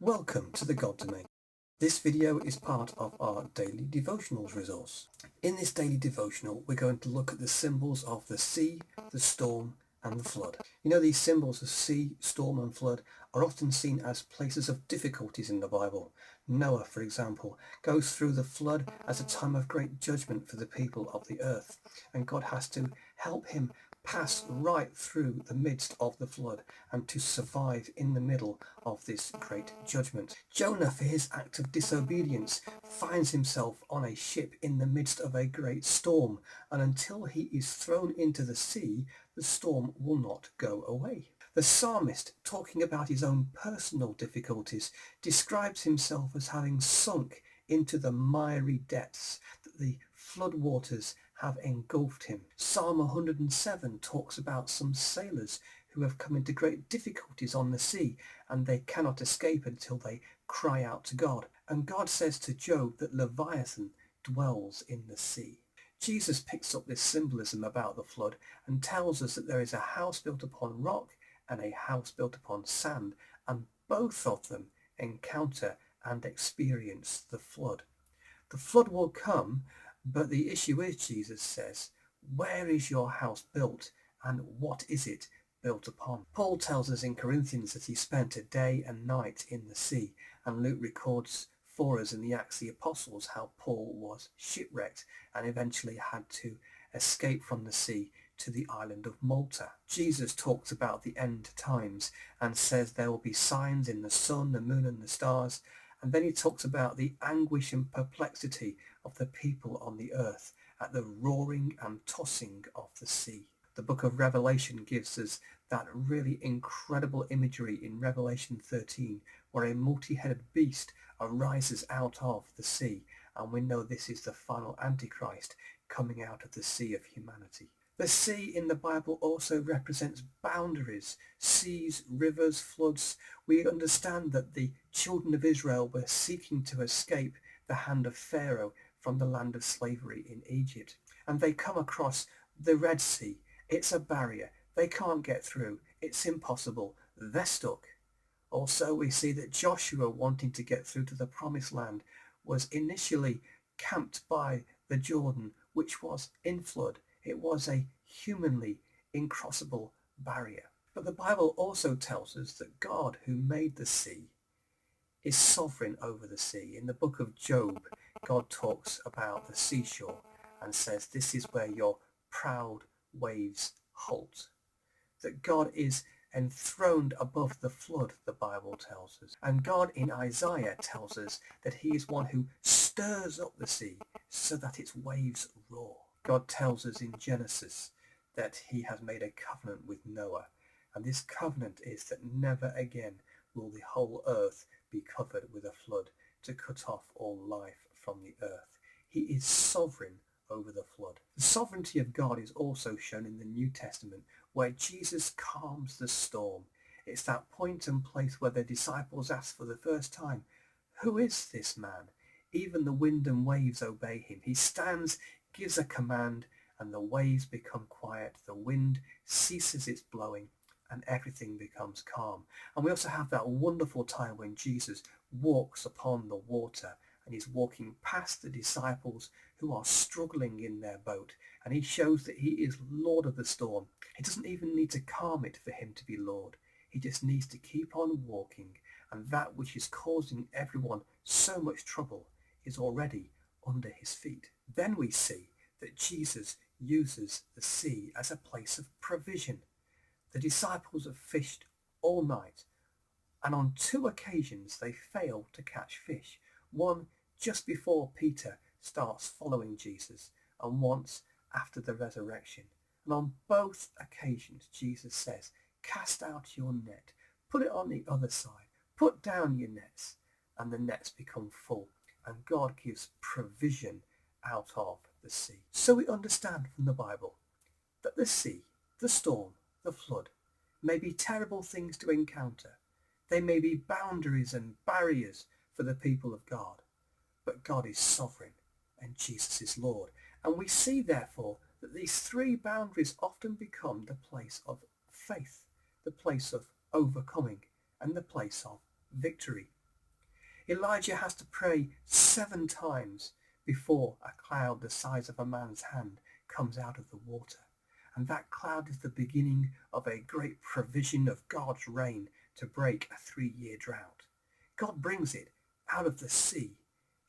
Welcome to the God Domain. This video is part of our daily devotionals resource. In this daily devotional, we're going to look at the symbols of the sea, the storm, and the flood. You know, these symbols of sea, storm, and flood are often seen as places of difficulties in the Bible. Noah, for example, goes through the flood as a time of great judgment for the people of the earth, and God has to help him pass right through the midst of the flood and to survive in the middle of this great judgment. Jonah, for his act of disobedience, finds himself on a ship in the midst of a great storm, and until he is thrown into the sea, the storm will not go away. The psalmist, talking about his own personal difficulties, describes himself as having sunk into the miry depths, that the flood waters have engulfed him. Psalm 107 talks about some sailors who have come into great difficulties on the sea, and they cannot escape until they cry out to God. And God says to Job that Leviathan dwells in the sea. Jesus picks up this symbolism about the flood and tells us that there is a house built upon rock and a house built upon sand, and both of them encounter and experience the flood. The flood will come, but the issue is, Jesus says, where is your house built and what is it built upon? Paul tells us in Corinthians that he spent a day and night in the sea, and Luke records for us in the Acts of the Apostles how Paul was shipwrecked and eventually had to escape from the sea to the island of Malta. Jesus talks about the end times and says there will be signs in the sun, the moon and the stars, and then he talks about the anguish and perplexity of the people on the earth at the roaring and tossing of the sea. The book of Revelation gives us that really incredible imagery in Revelation 13, where a multi-headed beast arises out of the sea, and we know this is the final Antichrist coming out of the sea of humanity. The sea in the Bible also represents boundaries, seas, rivers, floods. We understand that the children of Israel were seeking to escape the hand of Pharaoh from the land of slavery in Egypt, and they come across the Red Sea. It's a barrier. They can't get through. It's impossible. They're stuck. Also, we see that Joshua, wanting to get through to the promised land, was initially camped by the Jordan, which was in flood. It was a humanly incrossable barrier. But the Bible also tells us that God, who made the sea, is sovereign over the sea. In the book of Job, God talks about the seashore and says, this is where your proud waves halt. That God is enthroned above the flood, the Bible tells us. And God in Isaiah tells us that he is one who stirs up the sea so that its waves roar. God tells us in Genesis that he has made a covenant with Noah, and this covenant is that never again will the whole earth be covered with a flood to cut off all life from the earth. He is sovereign over the flood. The sovereignty of God is also shown in the New Testament, where Jesus calms the storm. It's that point and place where the disciples ask for the first time, who is this man? Even the wind and waves obey him. He stands, gives a command, and the waves become quiet. The wind ceases its blowing and everything becomes calm. And we also have that wonderful time when Jesus walks upon the water, and he's walking past the disciples who are struggling in their boat, and he shows that he is Lord of the storm. He doesn't even need to calm it for him to be Lord. He just needs to keep on walking, and that which is causing everyone so much trouble is already under his feet. Then we see that Jesus uses the sea as a place of provision. The disciples have fished all night, and on 2 occasions they fail to catch fish. One just before Peter starts following Jesus, and once after the resurrection. And on both occasions Jesus says, cast out your net, put it on the other side, put down your nets, and the nets become full, and God gives provision out of the sea. So we understand from the Bible that the sea, the storm, the flood may be terrible things to encounter. They may be boundaries and barriers for the people of God. But God is sovereign and Jesus is Lord. And we see therefore that these 3 boundaries often become the place of faith, the place of overcoming, and the place of victory. Elijah has to pray 7 times before a cloud the size of a man's hand comes out of the water. And that cloud is the beginning of a great provision of God's rain to break a 3-year drought. God brings it out of the sea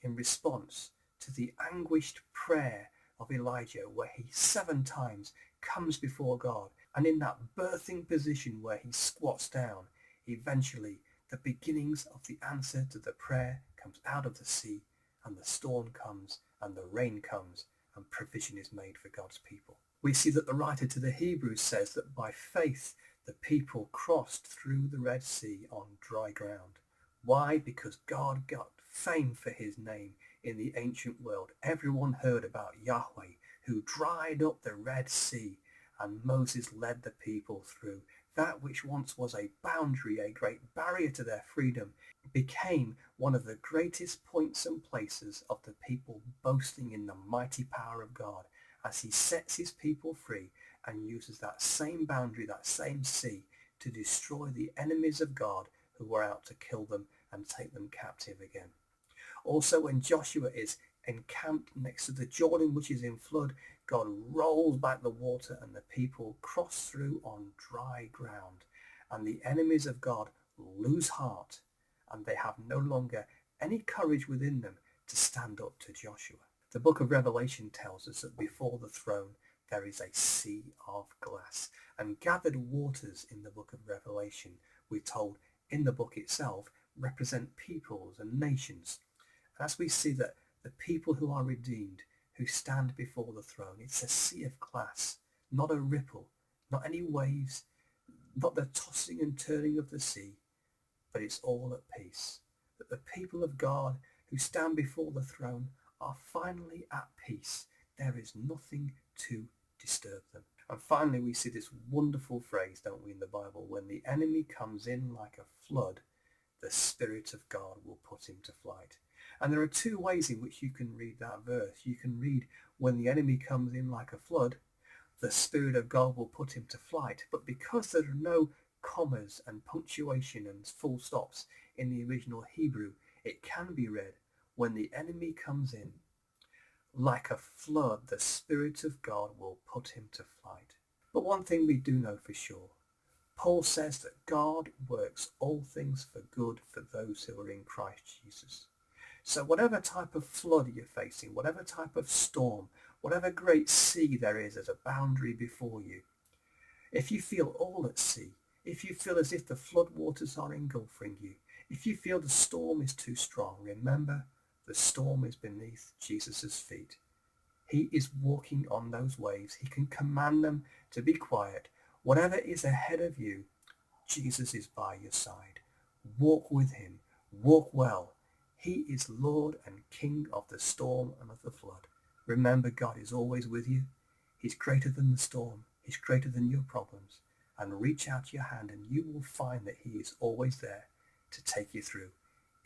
in response to the anguished prayer of Elijah, where he 7 times comes before God, and in that birthing position where he squats down, eventually the beginnings of the answer to the prayer comes out of the sea, and the storm comes, and the rain comes, and provision is made for God's people. We see that the writer to the Hebrews says that by faith the people crossed through the Red Sea on dry ground. Why? Because God got fame for his name in the ancient world. Everyone heard about Yahweh, who dried up the Red Sea, and Moses led the people through. That which once was a boundary, a great barrier to their freedom, became one of the greatest points and places of the people boasting in the mighty power of God as he sets his people free and uses that same boundary, that same sea, to destroy the enemies of God who were out to kill them and take them captive again. Also, when Joshua is encamped next to the Jordan, which is in flood, God rolls back the water and the people cross through on dry ground. And the enemies of God lose heart, and they have no longer any courage within them to stand up to Joshua. The book of Revelation tells us that before the throne there is a sea of glass, and gathered waters in the book of Revelation, we're told in the book itself, represent peoples and nations. And as we see that the people who are redeemed, who stand before the throne, it's a sea of glass, not a ripple, not any waves, not the tossing and turning of the sea, but it's all at peace. That the people of God who stand before the throne are finally at peace. There is nothing to disturb them. And finally, we see this wonderful phrase, don't we, in the Bible, when the enemy comes in like a flood, the Spirit of God will put him to flight. And there are 2 ways in which you can read that verse. You can read, when the enemy comes in like a flood, the Spirit of God will put him to flight. But because there are no commas and punctuation and full stops in the original Hebrew, it can be read, when the enemy comes in like a flood, the Spirit of God will put him to flight. But one thing we do know for sure, Paul says that God works all things for good for those who are in Christ Jesus. So whatever type of flood you're facing, whatever type of storm, whatever great sea there is as a boundary before you, if you feel all at sea, if you feel as if the flood waters are engulfing you, if you feel the storm is too strong, remember, the storm is beneath Jesus' feet. He is walking on those waves. He can command them to be quiet. Whatever is ahead of you, Jesus is by your side. Walk with him. Walk well. He is Lord and King of the storm and of the flood. Remember, God is always with you. He's greater than the storm. He's greater than your problems. And reach out your hand and you will find that he is always there to take you through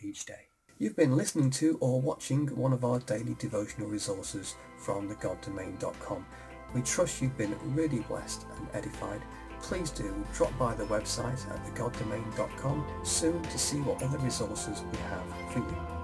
each day. You've been listening to or watching one of our daily devotional resources from thegoddomain.com. We trust you've been really blessed and edified. Please do drop by the website at thegoddomain.com soon to see what other resources we have for you.